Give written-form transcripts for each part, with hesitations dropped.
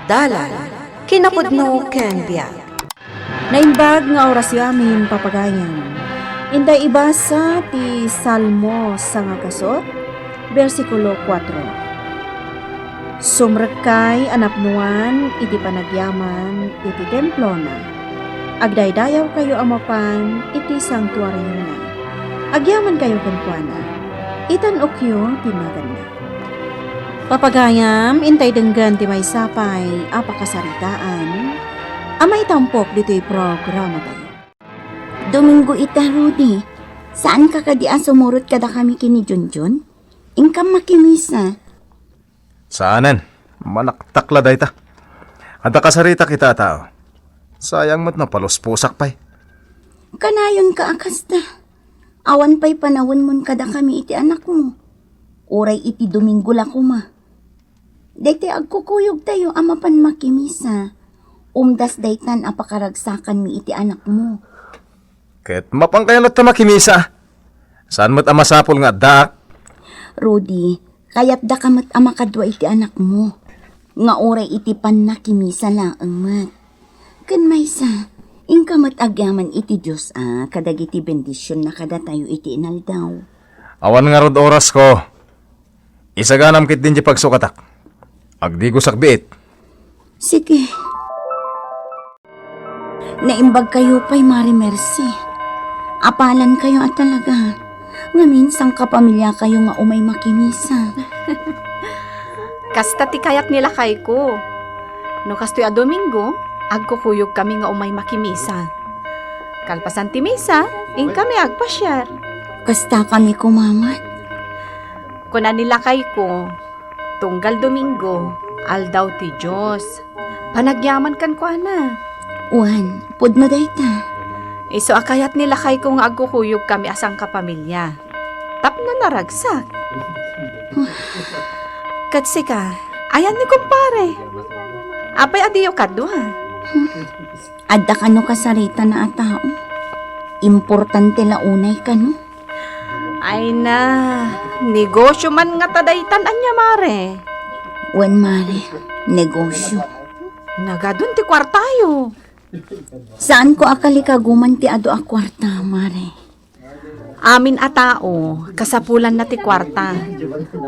Dalan, kinapudno ken biag. Naimbag nga oras yamin papagayan. Inday ibasa ti Salmo sa nga kasot, versikulo 4. Sumrekay anapnuan iti panagyaman iti templo na. Agdaydayaw kayo amapan iti sanktuaryo na. Agyaman kayo kenkwana. Itan okyo tinaganda. Papagayam intay denggan ti may sapay apakasaritaan. Amay tampok dito'y programa tayo. Domingo ita, Rudy. Saan ka kadian sumurot kada kami kini Junjun? Ingkam makimisa. Saanan? Manaktakla day ta. Ada kasarita kita tao. Sayang mat na paluspusak pa'y. Kanayon ka akasta. Awan pa'y panawon mon kada kami iti anak mo. Uray iti Domingo la kuma. Dayte agkukuyog tayo amapan makimisa. Umdas daytan apakaragsakan mi iti anak mo. Ket mapangkayan at makimisa. Saan mat amasapol nga dak? Rudy, kayat da kamat amakadwa iti anak mo. Nga oray iti pan nakimisa laang mat. Kan maysa, ingkamat agyaman iti Diyos kadag iti bendisyon na kada tayo iti inaldaw. Awan nga rod oras ko. Isaganam kit din di pagsukatak. Agdi ko sakbiit. Sige. Naimbag kayo pa'y Mari Mercy. Apalan kayo at talaga. Nga minsang kapamilya kayo nga umay makimisa. Kasta ti kayak nila kay ko. No kastoy a Domingo, agkukuyog kami nga umay makimisa. Kalpasan ti misa, ing kami agpasyar. Kasta kami kumamat. Kuna nila kay ko, tunggal Domingo, aldaw ti Diyos. Panagyaman kan ko na. Uwan, pudno dayta. Iso akayat nila kay ko nga agkukuyog kami asang kapamilya. Tapno naragsak. Katsi ka, ayan ni kumpare. Apay adiyo kadwa. Adda ka no kasarita na atao. Importante la unay ka no. Ay na, negosyo man nga tadaytan anya mare. Uwan Mari, negosyo. Nagadun ti kwartayo. Saan ko akali kaguman ti ado a kwarta, Mari? Amin a tao, kasapulan na ti kwarta.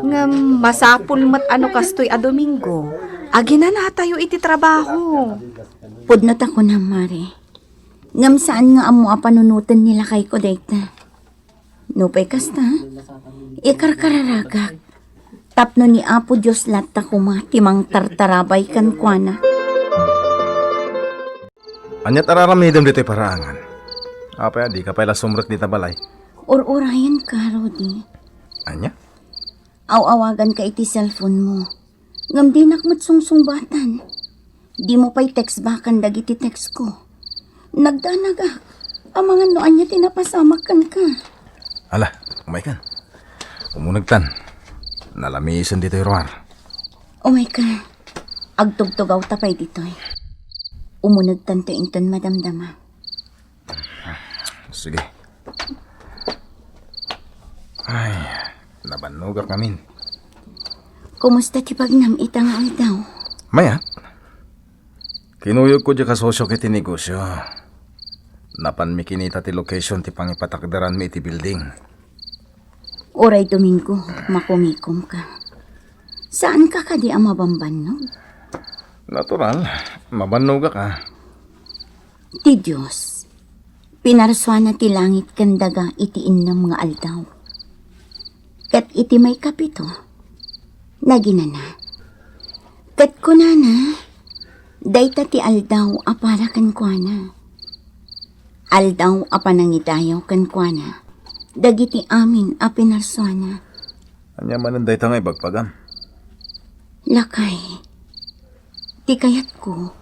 Nga masapul mat ano kastoy a Domingo. Agina na tayo iti trabaho. Pudnot ako na, Mari. Ngam saan nga amo a panunutan nila kay ko dayta. Nupay kasta, ikarkararagak. Tapno ni Apo Diyos latta kuma timang tartarabay kan kuana. Anyat araramidam dito'y paraangan. Apay di ka pala sumrek di tabalay. Or-orayan ka, Rudy. Anya? Aw-awagan ka iti cellphone mo. Ngam di nakmat sungsungbatan. Di mo pa'y text bakan dagiti text ko. Nagdanagak. Ang mga noan niya tinapasamakan ka. Ala, umay kan. Umunagtan. Nalamisan dito'y roar. Umay ka. Agtugtugaw tapay dito'y. Umunag tanto inton madamdama. Sige. Ay, nabanugak namin. Kumusta ti pagnam itang aldaw? Mayat. Kinuyog ko di kasosyo kiti negosyo. Napan mi kinita ti location ti pangipatakdaran mi iti building. Oray Domingo, makumikom ka. Saan ka kadi ang mabambanog? Natural, mabanugak ka. Ti Diyos, pinarswana ti langit kandaga iti innam nga aldaw. Kat iti may kapito, naginana. Kat kunana, dayta ti aldaw apara kankwana. Aldaw apanangidayaw kankwana, dagiti amin a pinarswana. Anya mananday tangay bagpagam. Lakay, ti kayat ko,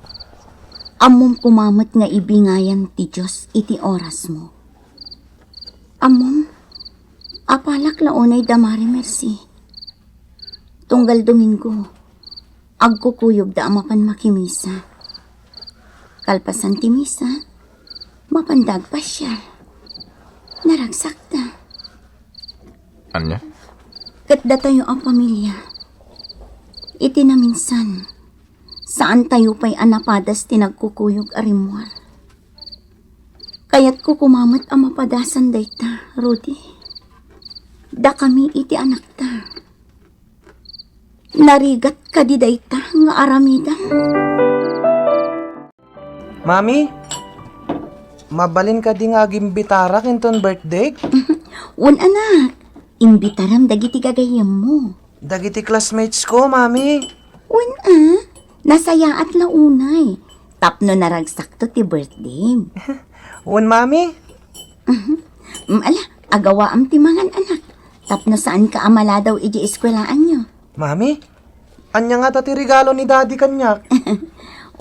amom kumamat nga ibingayan ti Diyos iti oras mo. Amom, apalak launay da Mari Mercy. Tunggal Domingo, agkukuyog da amapan makimisa. Kalpasan ti misa, mapandag pa siya. Naragsakta. Anya? Kat da tayo ang pamilya. Iti na minsan, Saan tayo pa'y anapadas tinagkukuyog arimuar? Kaya't ko kumamat ang mapadasan dayta, Rudy. Da kami iti anak ta. Narigat ka di dayta nga aramidam. Mami, mabalin ka di nga gimbitara kinton birthday? Wan anak, imbitaram dagiti gagayam mo. Dagiti classmates ko, mami. Wan nasaya at launay. Tapno naragsak to ti birthday. Wan, mami. Ala, agawa am ti mangan anak. Tapno saan ka amala daw iji eskwelaan nyo. Mami, anya nga ta ti regalo ni daddy kanya.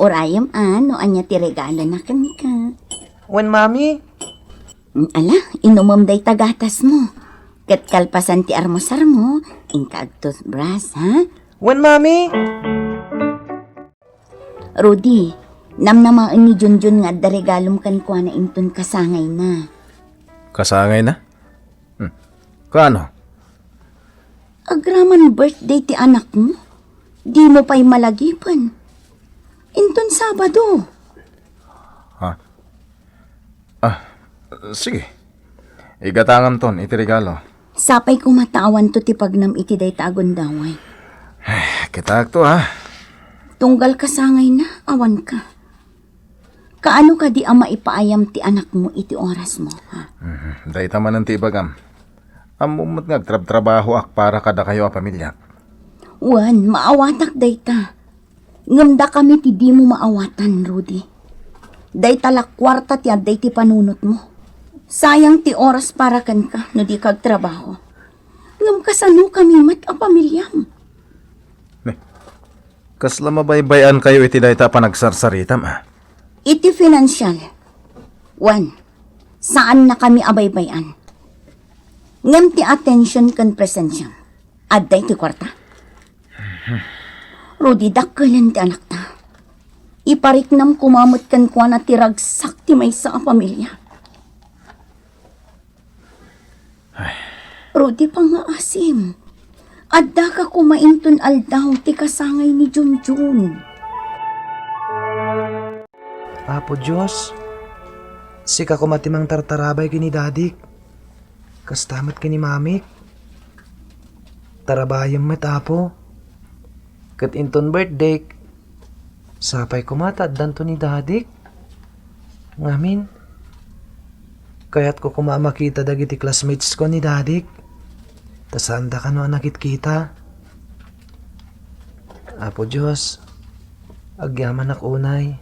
Orayam no anya ti regalo na kanika. Wan, mami. Ala, inumom day tagatas mo. Kat kalpasan ti armosar mo, ingka ag toothbrush, ha? Wan, mami. Rudy, namnamaan ni Junjun nga da regalom kan kwa na inton kasangay na. Kasangay na? Kano? Agraman birthday ti anak mo, di mo pa'y malagipan. Inton Sabado. Sige. Igatangan ton, iti regalo. Sapay kumatawan to ti pagnam iti day tagondaway. Kita to ha. Tunggal kasangay na, awan ka. Kaano ka di ama ipaayam ti anak mo iti oras mo, ha? Day taman ng tibagam. Amumot nga trabaho ak para kada kayo a pamilya. Wan, maawatak dayta. Ngamda kami ti di mo maawatan, Rudy. Day talak kwarta ti aday ti panunot mo. Sayang ti oras para kan ka no di kag trabaho. Ngam kasano kami mat a pamilyam. Kasla mabaybayan kayo iti dayta panagsarsaritam ha. Iti financial. Wan, saan na kami abaybayan? Ngam ti attention kan presensya. Adday ti kwarta. Rudy, dakkelan ti anak ta. Ipariknam kumamot kan kwa na tiragsak ti may sa pamilya. Rudy, pangaasim. Adda ka kumainton aldaw ti kasangay ni Junjun. Apo Diyos, sika ko matimang tartarabay kini dadik. Kastamat kini mamik. Tarabayam met apo. Kat inton birthday, sapay kumataddan to ni dadik. Ngamin, kaya't ko kumamakita dagiti classmates ko ni dadik. Tasanda ka no nakit kita. Apo Diyos, agyaman ak unay.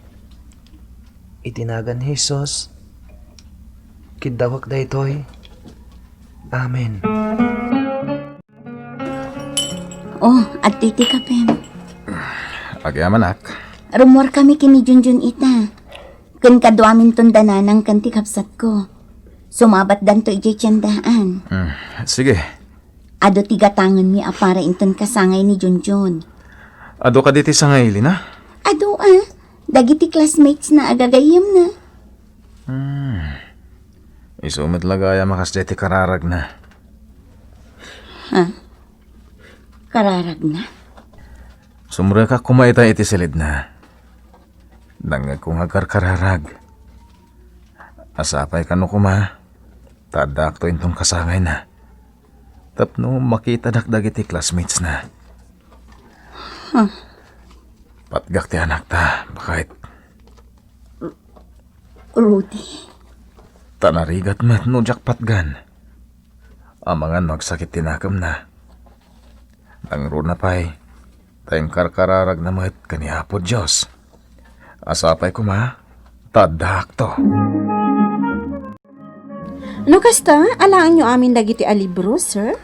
Itinagan Jesus. Kidawak daytoy. Amen. Oh, at titi ka, Pem. Agyaman ak. Rumor kami kini Junjun ita. Kun kadwamin tundananang kanti kapsat ko. Sumabat dan to ijay tiyandaan. Sige. Ado tigatangan mi apara inton kasangay ni Junjun. Ado ka diti sa ngayon ha? Ado dagiti classmates na agagayam na. Isumit lagaya makas diti kararag na. Kararag na. Sumura ka kumaita iti silid na. Dangag kong agar kararag. Asapay ka no kuma. Tadak to intong kasangay na. Tapno makita dakdag iti classmates na. Patgak ti anak ta. Bakit Rudy. tanarigat mat no jak patgan. Amangan magsakit tinakam na. Ang runa pa'y tayong karkararag na mat kaniapo Diyos. Asapay kuma. Tadak to. No kasta, alaan nyo amin dagiti alibro, sir?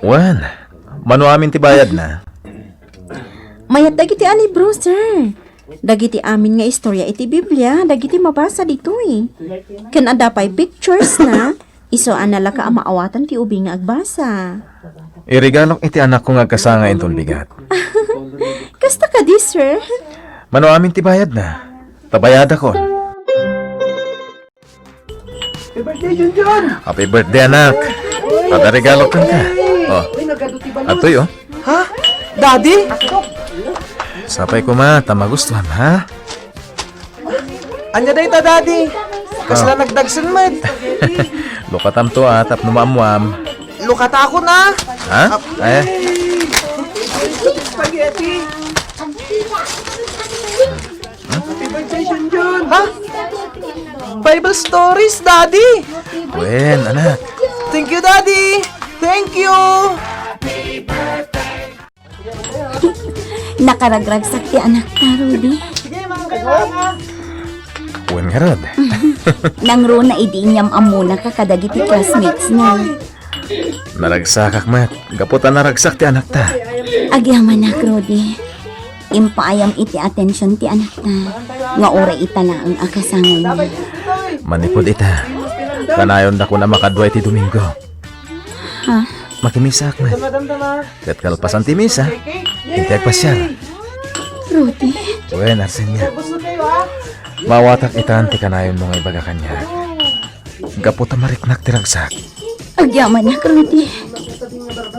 Wan. Mano amin ti bayad na. Mayat dagiti alibro, sir. Dagiti amin nga istorya iti Biblia, dagiti mabasa dito eh. Kan adapay pictures na, iso anala ka ang maawatan ti ubing nga agbasa. Irigalok iti anak ko nga kasanga intong bigat. Kasta ka di, sir? Mano amin ti bayad na. Tabayad ako. Happy birthday, Junjun! Happy birthday, anak. Padaregalo ka. Oh. Atoy, oh. Ha? Daddy? Sapay ko ma, tamagustuhan ha? Anya day ta, Daddy. Kasla nagdagsan man. Lukatam to tap numamwam. Lukata ako na. Ha? Eh, Ha? Bible stories, Daddy. wen, anak. Thank you, Daddy. Thank you. Nakaragrag sakti anak ta, Rudy. Wen nga rod. Nang ro na idinyam amuna ka kadagiti classmates na. Naragsakak mat. Gaputan naragsak ti anak ta. Agyaman na, Rudy. Impaayam iti attention ti anak ta. Nga oray itala ang akasangon niya. Manipod ita. Kanayon na ko na makadway ti Domingo. Ha? Makimisak mat. Kat kalpasan ti misa. Hindi agpasyal. Rudy? Wen, Arsenya. Mawatak itan ti kanayon mo nga ibaga kanya. Gaputa mariknak ti ragsak. Agyaman na, Rudy.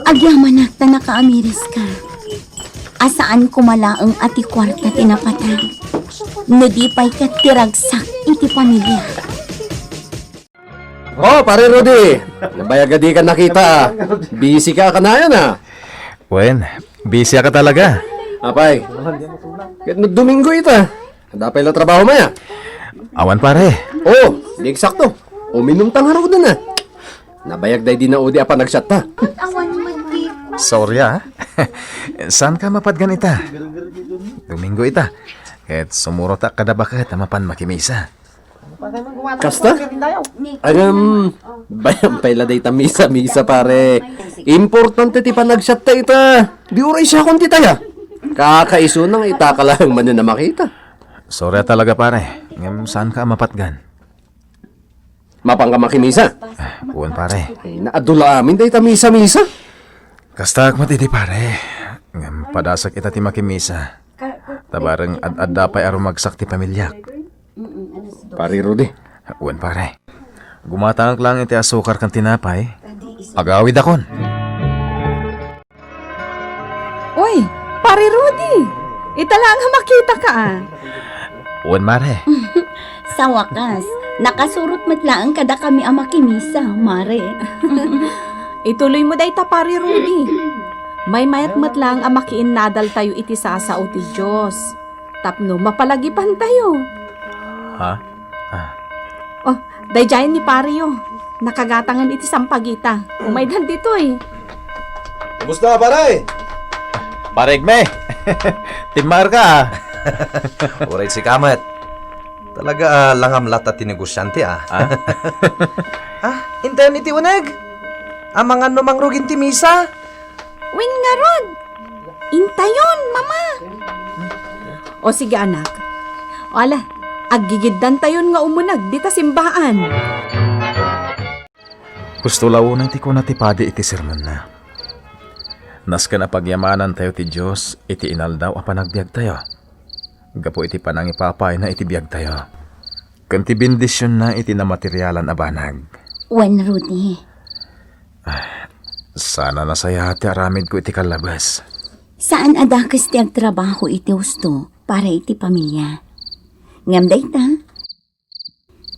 Agyaman na ta nakaamiris ka. Asaan kumalaang ati kwarta tinapatan. No di pa'y katiragsak iti pamilya. Oh, pare Rudy. Nabayagadi ka nakita. Busy ka kanayan ah. Wen, busy ka talaga. Apay. Kahit Domingo ita. Dapay la trabaho maya. Awan pare. Oh, di eksakto. Uminom tang haro na. Nabayag day di na udi apa nagshot pa. Sorry ah. Saan ka mapadgan ita? Domingo ita. Ket sumuro ta kada bakat mapan makimisa. Kasta? Bayam pala day ta misa pare. Importante ti panagshot ta ita. Di uray siya kung titaya. Kakaiso nang itakalang man na makita. Sorry talaga pare. Ngem saan ka mapatgan? Mapang ka makimisa. Uwan pare. Ay, naadula amin day ta misa. Kastak matiti pare. Ngem padasak ita ti makimisa. Tabareng ad-adda pa'y arumagsak ti pamilyak. Pare Rudy. Uwan pare. Gumatangak lang iti asukar kan tinapay. Agawid akon. Uy, pare Rudy. Itala nga makita ka ah. Uwan mare. Sa wakas, nakasurot matlaang kada kami ang makimisa, Mare. Ituloy mo day ta pare Rudy. May mayat matlang ang makiin nadal tayo iti sasao ti Diyos. Tapno mapalagipan tayo. Ha? Oh, dayjayan ni pare yo. Nakagatangan iti sampagita. Umaydan dito eh. Kumusta pare? Paregme. Timar ka ah. Uray si Kamat. Talaga langam lata tinegosyante ah. Intayon iti unag. Amangan no mangrugin ti misa. Win nga rod. Intayon, mama. O sige anak. O ala, aggigiddan tayon nga umunag dita simbaan. Gusto lawunang ti ko na ti padi iti sermon na. Nas ka na pagyamanan tayo ti Diyos, iti inaldaw a panagbiag tayo. Gapo iti panangipapay na iti biag tayo. Kanti bendisyon na iti na materyalan a banag. Wen, Rudy. Sana nasaya ti aramid ko iti kalabas. Saan adakas ti agtrabaho iti husto para iti pamilya? Ngam day ta?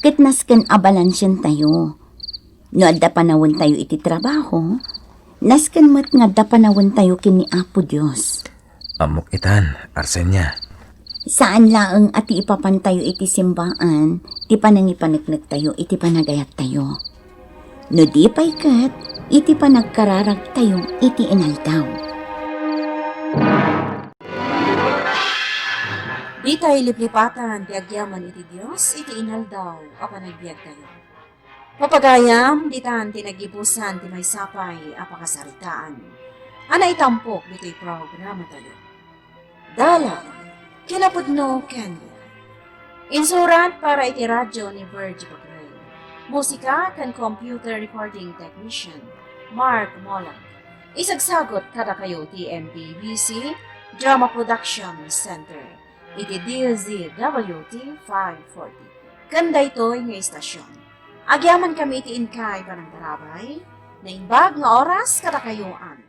Kitnas kan abalansyan tayo. No adda panawon tayo iti trabaho, nasken mat nga adda panawon tayo kini Apo Dios. Amok itan, Arsenya. Saan laeng ati ipapan tayo iti simbaan, ti panangipanagnag tayo iti panagayat tayo. No di pay kat, iti panagkararag tayo iti inaldaw. Di tayo liplipatan, ti agyaman iti Diyos, iti inaldaw, o panagbiag tayo. Papagayam, di tan tinagibusan, ti may sapay, apakasaritaan. Ana itampok, dito'y programa tayo. Dala, kinapudno Kenya. Insurat para iti radyo ni Virgie Bagray. Musika kan computer recording technician, Mark Molang. Isagsagot kada kayo ti MBBC Drama Production Center. Iti DZWT 540. Kanda ito'y nga istasyon. Agyaman kami iti inkay panang tarabay, na imbag nga oras kada kayuan.